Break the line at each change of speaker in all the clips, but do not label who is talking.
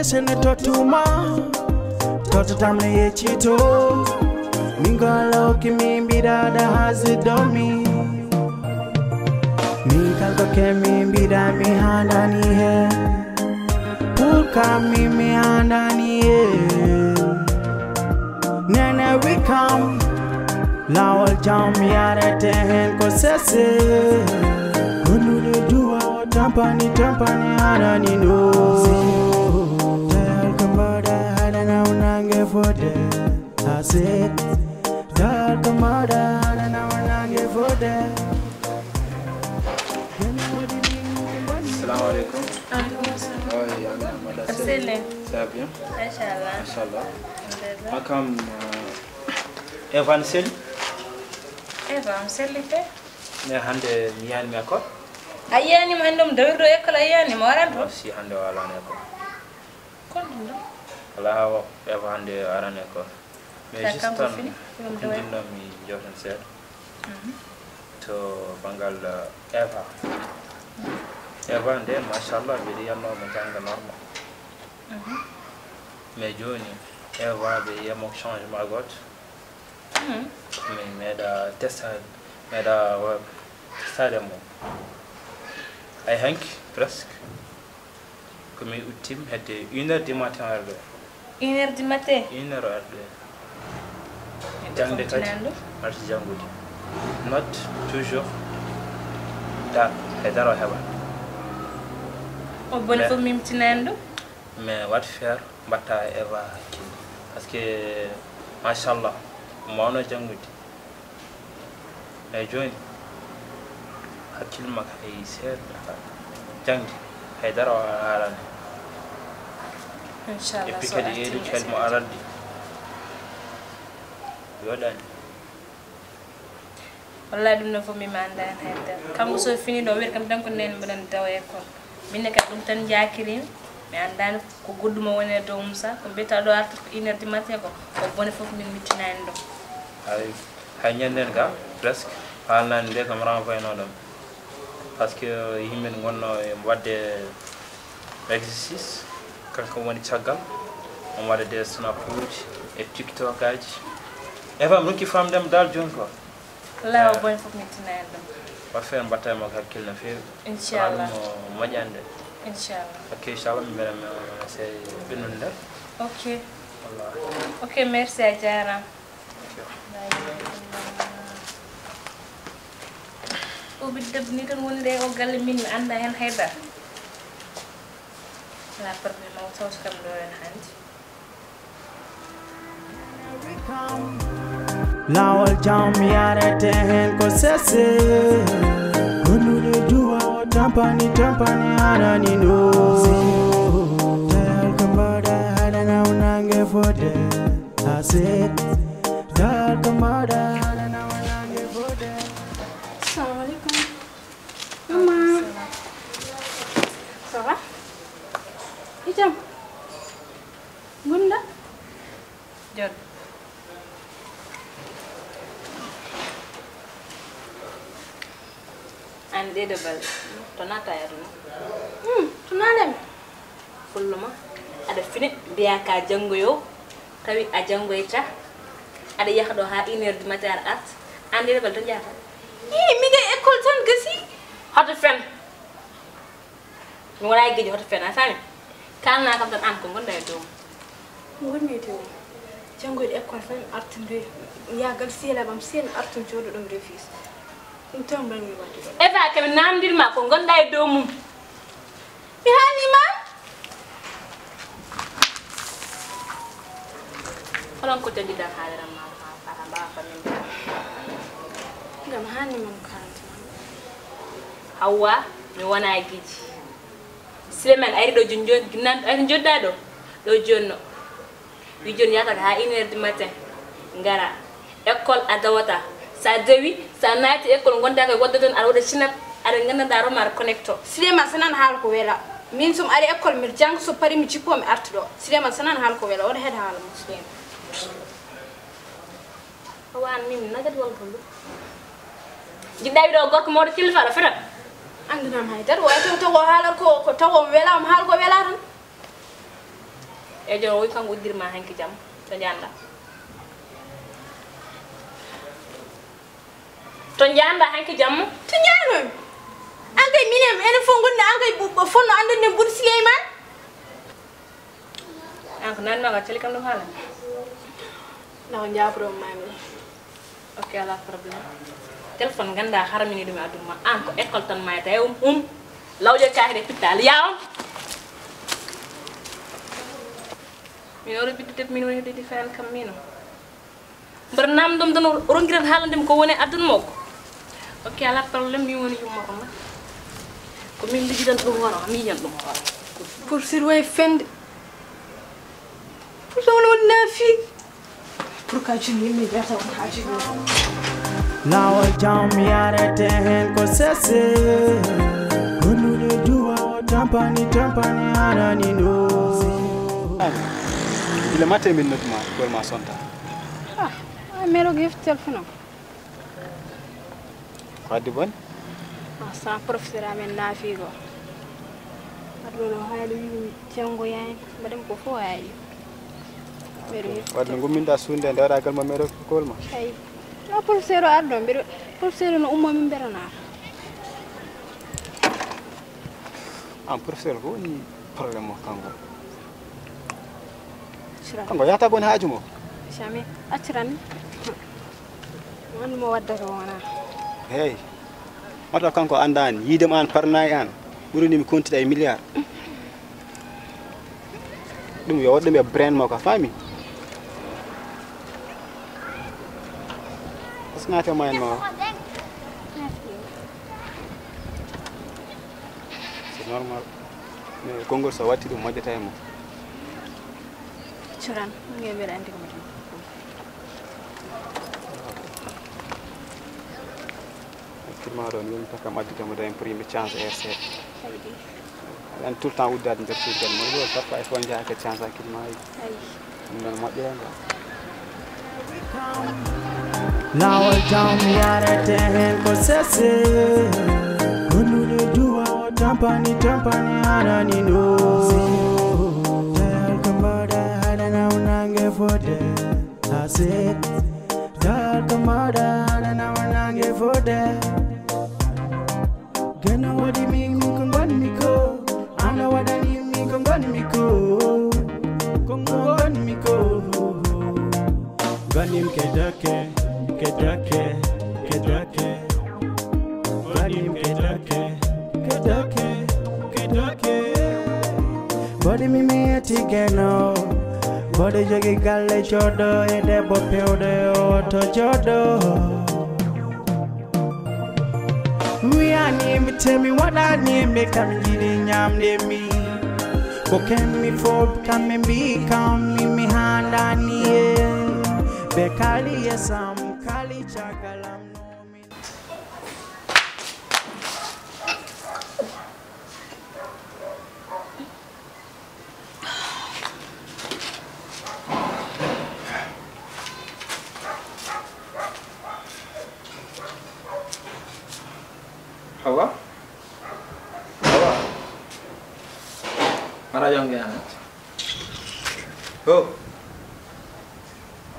sene totuma toto tamle yechito mingalo kimimbira da hazidomi mikalko kemimbira mihandani he pulka mihandani he nene we come lawal jam yare tehen ko sese kunu de duwa tampani harani no tel kamada hadana unange fode ase tel kamada hadana unange fode.
Assalamu alaikum. Oui, madame. Ça va bien?
Inch'Allah.
Inch'Allah. Makam Evan Sel.
Evan Sel fait.
Ne hande mi yani mi akko?
Ayani mo andum dawirdo ekkala ayani mo waranto?
Si hande wala ne ko.
Kon dum.
Wala Eva hande arane ko. Mais juste tan mi jotan sel. To bangal Eva. Eva nde mashallah be yanno mo janga normal. Mais joni Eva be yamo changement got. Mais meda testa meda mo. Ay hank presque. Comme ultime était 1h du matin.
1h du matin.
1h. Jangde kadi marti jangude. Not toujours da hedaro heba.
O bone fo mimtinando.
Mais what faire batta Eva parce que machallah mawno jangude. Ay joni hakil mak ay ser jangi hedaro alane.
Inshallah.
Et puis kadi edu kelmo arandi. Yodan.
Wallahi dum no fo mi manda en hedder. Kam so fini do wer kam danko nen mbadan tawe ko. Minne ka dum tan jakirin mi andani ko godduma woni do musa ko beta do arta ko 1h du matin ko bone fof min mitinani do.
Ay hanyanden ga presque halnan de kam renvoyer no dum. Parce que himen gonno e wadde exercice kanko woni tiagal on wada des snapuji e TikTok aji. Eva mruki fam dem dal jon ko.
La bone fof mitinani do.
Wa fer mbatta mo hakkil na feewi.
Inshallah.
Mo majande.
Inshallah.
OK, inshallah mi mera c'est binunda.
OK.
Wallahi.
OK, merci a jara. O bi deb ni tan woni de o galle min mi anda hen hayda. La parmi ma sos kam do en handi.
Lawal jam yare tehen ko sese kunu de duwa tampani harani no tel kamada hadana unange fode ase tel kamada hadana unange fode.
Assalamu alaikum. Maman. Ça va? Ijam. Gunda?
Jod. Ande de bal. Tonata yarno.
Tunalem.
Fulluma. Ada fini biya ka jangoyo. Tawi a jangoyta. Ada yahdo ha 1h du matin at. Ande de bal to jata.
Mi ga école tan gasi.
Hoto fen. Mi wala geji hoto fen asami. Kalna kam tan an ko gonda e dow.
Ngonni to. Jangoyde école fan artinde. Yagal sela bam sen artun jodo dum refis. Então bem mi wadi.
Eva kam namdir ma ko gonda e dow mum.
Mi hani ma?
Holon ko tagi da halera ma para ba fa min.
Ngam hani man karanta.
Hawa mi wana giji. Sleman ari do jonjon ginan ari jodda do jonno. Wi jon yata ha 1h du matin. Ngara école adawata. Sa dewi sa naati école gonda kay wadda don ar wada sinap ar ngana daro mar connecto.
Silema sanan hal ko wela. Min sum ari école mir jang so pari mi cikko mi artudo. Silema sanan hal ko wela wada hed hal muslim.
Hawa min nagat wal bulu. Jidda wi do gorko modo kilfa la fata.
Andina may dar way to halar ko tawo wela am hal ko wela tan.
e jon woy kango dirma hanki jam to janda hanki jam
to jano angay minem ene fo gonde angay fonno andane bur Suleyman
anko nan ma ga tele kam dum hala
no njabro mami
ok ala problème téléphone ganda haramini dum aduma anko école tan may tay lawje kaade pital yaw mi oro bidde min woni di fan kam mino bar nam dum don rongirat haalandem ko woni adun moko ok ala problème mi woni yumma ma ko min ligi dan dum wara mi yan dum wara
pour sur way fende pour solo na fi pour ka jini mi beta on haji
lawol jam yarete hen ko sese konude duwa tampani harani no
ile mate min notuma gol ma sonta
mero gift telephone
wadi bon
sa professeur amen nafi go adolo haali jango yaay madam ko fo yaay mero
wadi nguminda sunde ndara gal ma mero gol ma
ay no professeur ardo mero professeur no ummo min berana
professeur ko ni problème mo kango yata gon haaju mo
jamais atran man mo wadda ko wana
hey mata kanko andani yidem an parnay an buruni mi kontida e milliard dum yo wadde me brain mako fami asnate mayen no c'est normal mais gongol so watti dum modjata e mo
Churan, nggak berani kemudian.
Firmado ni woni taka majji kam da imprime chance RC. Dan tout temps wuddade nder suugal mo do parfois e fonja ka chance akil mai. Non mo denga.
lawol jam yarete hen ko sese konude duwa tampani harani no for that I said dark mother and I wanna get for that gonna what you mean me can gun me go I know what I need me can gun me go gun me go gun him kedake gun him kedake body me atigeno body jogi galle chodo e debbo pewde oto jodo wiani mi temi wadani me kam jidi nyamde mi ko kemi fob kam mi kam mi handani be kali yesam kali chakalam no mi
Hawa? Mana yang dia anak? Oh,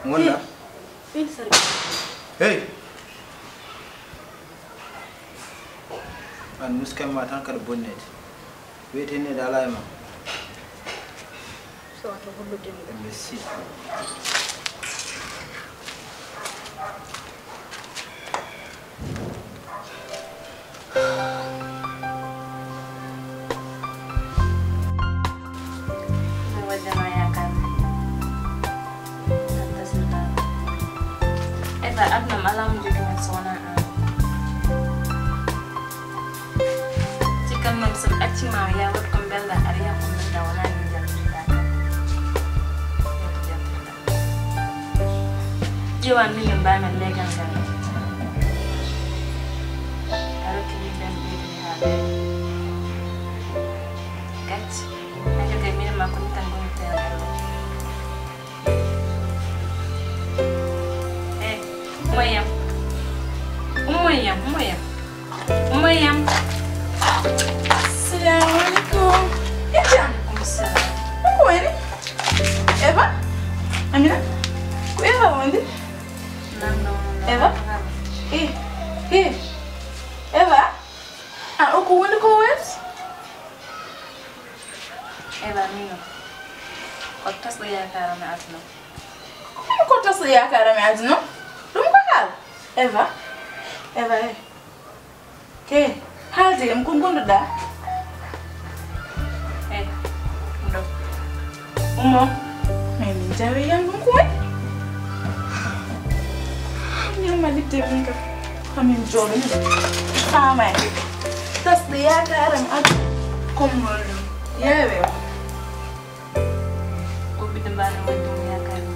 mana? Hey, an muskan matan kar bonnet. Wait ini dalai ma.
So atau bulu dia.
Messi.
Abna malam juga sona jika mam sab acci ma ya wat ko bella ariya ko bella wala ni jalla jiwan min ba men legal gal arati ben bi ha kat ajo ke min ma ko tango tero Umayam. Assalamualaikum. Ijam. Assalamualaikum. Ini?
Hey, Eva, aku wani ko wet?
Eva mino. Kotas do yakara me aduna.
Ko tas yakara me aduna? Dum ko hal. Eva. Eva. Ke, halde am ko gonduda.
Ndo.
Umo. Men jawe yan dum ko wet? Ni ma litte mun ka. Kamin jolu. Sama. Tas do yakara me aduna. Komolu. Yewe.
Bana wadu yakara.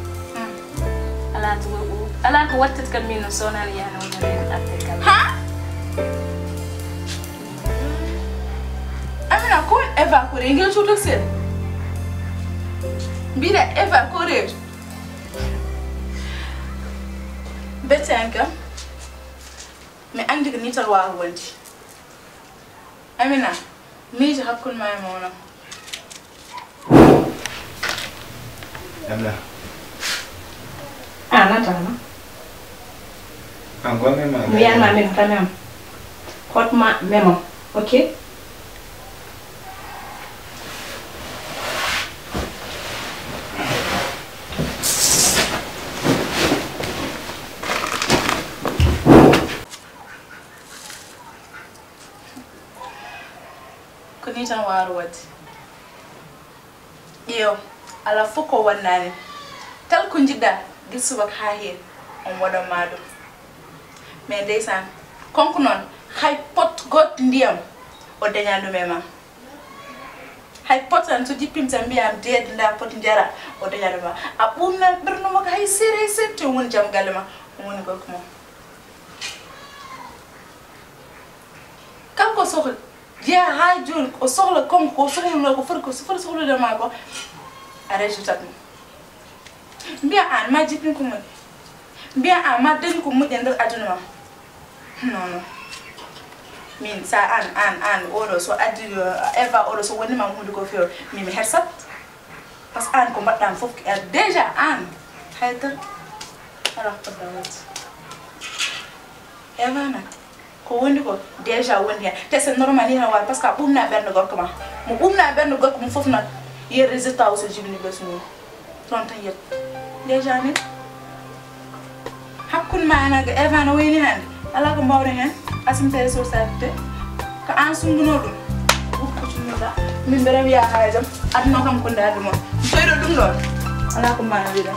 Ala ko wattat kam min sonal yana wona Afrika.
Ha? Amina ko Eva ko ngel chuto sel. Bira Eva ko re. Betanka. Me andi ni tarwa wandi. Amina, mi ji hakul mai mona.
Amna.
Natama.
Angwa mema.
Miyana men tamam. Hot ma memo. Okay?
Kunita warwat. Iyo. Ala foko wannani tal ko jidda gisuba ha hen on wada mado mais ndeysan konko non hay pot got ndiyam o dañandu mema hay pot tan to dippim tan biam deed nda pot njara o dañandu ma a bumna berno mako hay sere sette won jam galma woni ko mo kam ko soxla ya ha jul ko soxla kom ko soxla ko fur ko soxla de ma ko arrêtez ça. Bien an ma jipin ko mun. Bien an ma dañ ko mujjé ndal aduna. Non. Min sa an oro so adi Eva oro so woni ma hunde ko fior mi hersat. Parce an ko mbadam fof déjà an hayta ala ko dawat. Eva na ko woni ko déjà woni te c'est normal ni ha wa parce que bumna ben gorko ma. Mo bumna ben gorko mo fof na ye résultat aussi jibini besunu tonta yet déjà ne hakkun mana ga Eva no wayni hande ala ko mbawde hen asimtere société ka an sunguno dum ko tunula min beram ya haajam adno kam ko ndade mon soydo dum lol ala ko mana wida